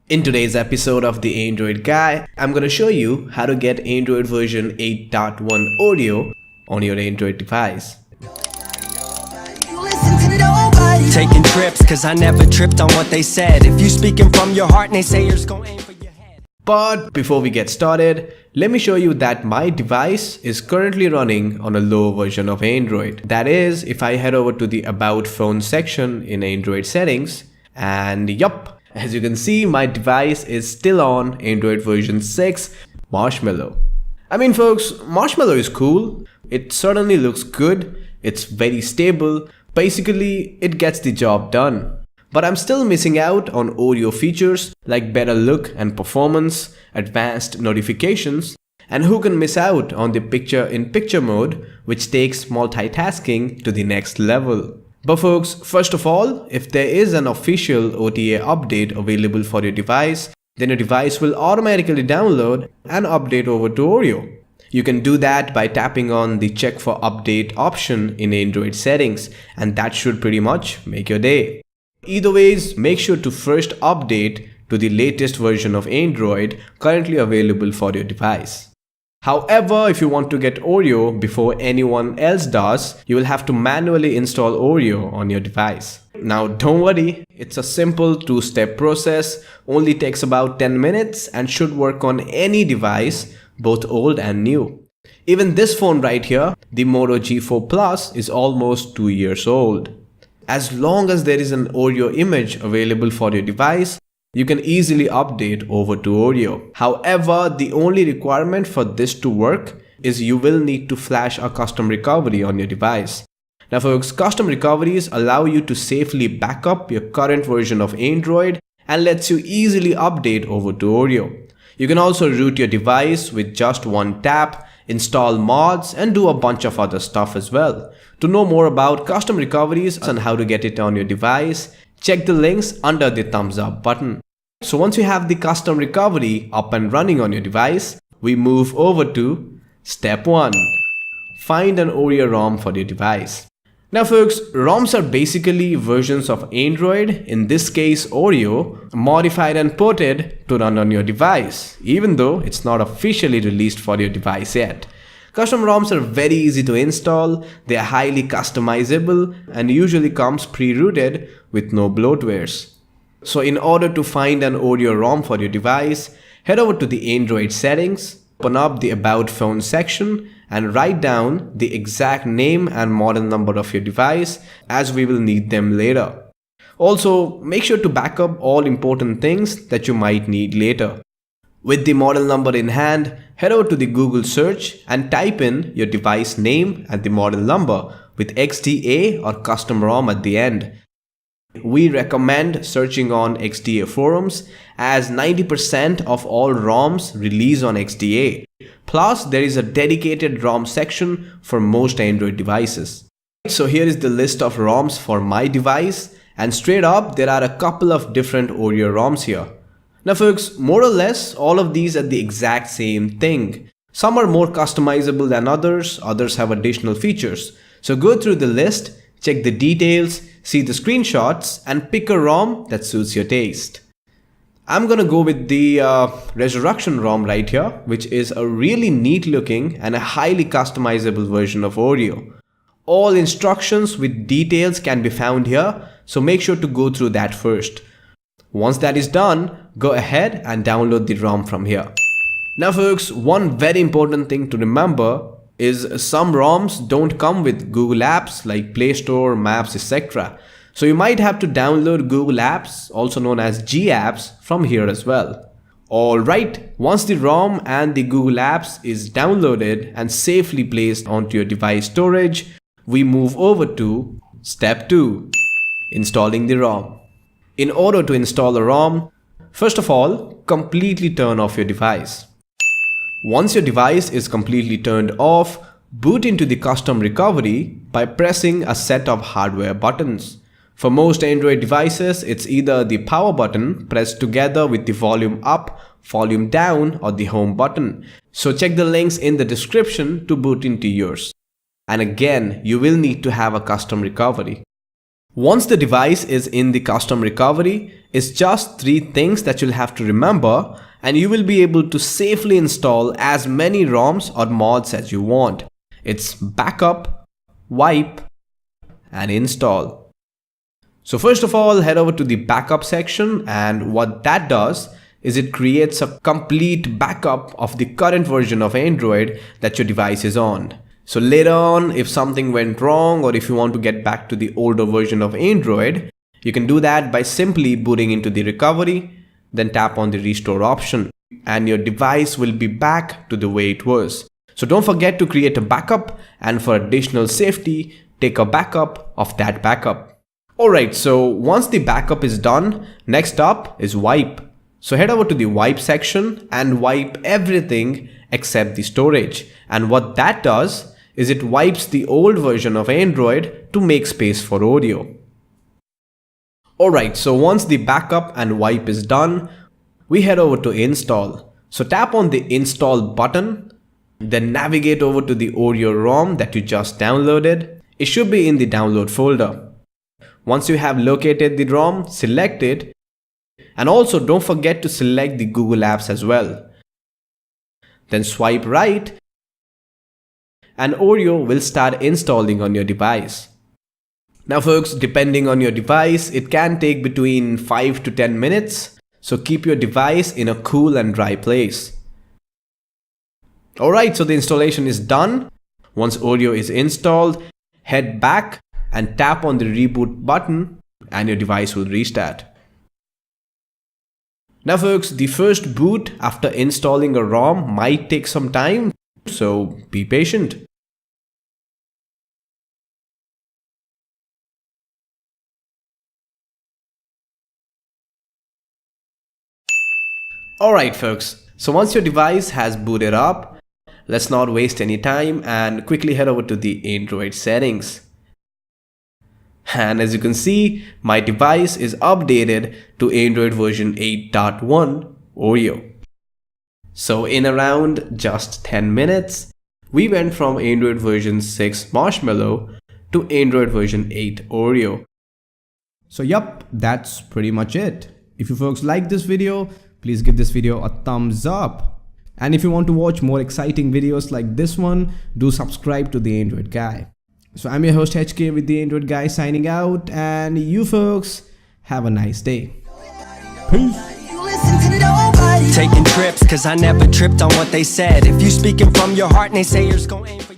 In today's episode of The Android Guy, I'm going to show you how to get Android version 8.1 Oreo on your Android device. Taking trips cause I never tripped on what they said. If you speaking from your heart and they say you're gonna aim for your head. But before we get started, let me show you that my device is currently running on a low version of Android. That is, if I head over to the About Phone section in Android settings, and yup, as you can see, my device is still on Android version 6 Marshmallow. I mean folks, Marshmallow is cool. It certainly looks good. It's very stable. Basically, it gets the job done. But I'm still missing out on Oreo features like better look and performance, advanced notifications, and who can miss out on the picture-in-picture mode, which takes multitasking to the next level. But folks, first of all, if there is an official OTA update available for your device, then your device will automatically download and update over to Oreo. You can do that by tapping on the check for update option in Android settings, and that should pretty much make your day. Either ways, make sure to first update to the latest version of Android currently available for your device. However, if you want to get Oreo before anyone else does, you will have to manually install Oreo on your device. Now don't worry, it's a simple two-step process, only takes about 10 minutes and should work on any device, both old and new. Even this phone right here, the Moto G4 Plus, is almost 2 years old. As long as there is an Oreo image available for your device, you can easily update over to Oreo. However, the only requirement for this to work is you will need to flash a custom recovery on your device. Now folks, custom recoveries allow you to safely back up your current version of Android and lets you easily update over to Oreo. You can also root your device with just one tap, install mods, and do a bunch of other stuff as well. To know more about custom recoveries and how to get it on your device, check the links under the thumbs up button. So once you have the custom recovery up and running on your device, we move over to step 1. Find an Oreo ROM for your device. Now folks, ROMs are basically versions of Android, in this case Oreo, modified and ported to run on your device, even though it's not officially released for your device yet. Custom ROMs are very easy to install, they are highly customizable and usually comes pre-rooted with no bloatwares. So in order to find an Oreo ROM for your device, head over to the Android settings, open up the About Phone section and write down the exact name and model number of your device, as we will need them later. Also, make sure to back up all important things that you might need later. With the model number in hand, head over to the Google search and type in your device name and the model number with XDA or custom ROM at the end. We recommend searching on XDA forums as 90% of all ROMs release on XDA. Plus, there is a dedicated ROM section for most Android devices. So here is the list of ROMs for my device, and straight up there are a couple of different Oreo ROMs here. Now folks, more or less all of these are the exact same thing. Some are more customizable than others have additional features. So go through the list, check the details, see the screenshots, and pick a ROM that suits your taste. I'm gonna go with the Resurrection ROM right here, which is a really neat looking and a highly customizable version of Oreo. All instructions with details can be found here, so make sure to go through that first. Once that is done, go ahead and download the ROM from here. Now folks, one very important thing to remember is some ROMs don't come with Google apps like Play Store, Maps, etc. So you might have to download Google apps, also known as G apps, from here as well. Alright, once the ROM and the Google apps is downloaded and safely placed onto your device storage, we move over to step 2, installing the ROM. In order to install a ROM, first of all, completely turn off your device. Once your device is completely turned off, boot into the custom recovery by pressing a set of hardware buttons. For most Android devices, it's either the power button pressed together with the volume up, volume down, or the home button. So check the links in the description to boot into yours. And again, you will need to have a custom recovery. Once the device is in the custom recovery, it's just 3 things that you'll have to remember, and you will be able to safely install as many ROMs or mods as you want. It's backup, wipe, and install. So first of all, head over to the backup section, and what that does is it creates a complete backup of the current version of Android that your device is on. So later on, if something went wrong or if you want to get back to the older version of Android, you can do that by simply booting into the recovery, then tap on the restore option, and your device will be back to the way it was. So don't forget to create a backup, and for additional safety, take a backup of that backup. Alright, so once the backup is done, next up is wipe. So head over to the wipe section and wipe everything except the storage. And what that does is it wipes the old version of Android to make space for OREO. Alright, so once the backup and wipe is done, we head over to install. So tap on the install button, then navigate over to the OREO ROM that you just downloaded. It should be in the download folder. Once you have located the ROM, select it, and also don't forget to select the Google Apps as well. Then swipe right, and OREO will start installing on your device. Now folks, depending on your device, it can take between 5 to 10 minutes, so keep your device in a cool and dry place. Alright, so the installation is done. Once OREO is installed, head back and tap on the reboot button and your device will restart. Now folks, the first boot after installing a ROM might take some time, so be patient. Alright folks, so once your device has booted up, let's not waste any time and quickly head over to the Android settings. And as you can see, my device is updated to Android version 8.1 OREO. So in around just 10 minutes, we went from Android version 6 Marshmallow to Android version 8 OREO. So yup, that's pretty much it. If you folks like this video, please give this video a thumbs up. And if you want to watch more exciting videos like this one, do subscribe to The Android Guy. So I'm your host HK with The Android Guy signing out, and you folks have a nice day. Peace. Taking trips, cause I never tripped on what they said. If you speaking from your heart, naysayers gon' aim for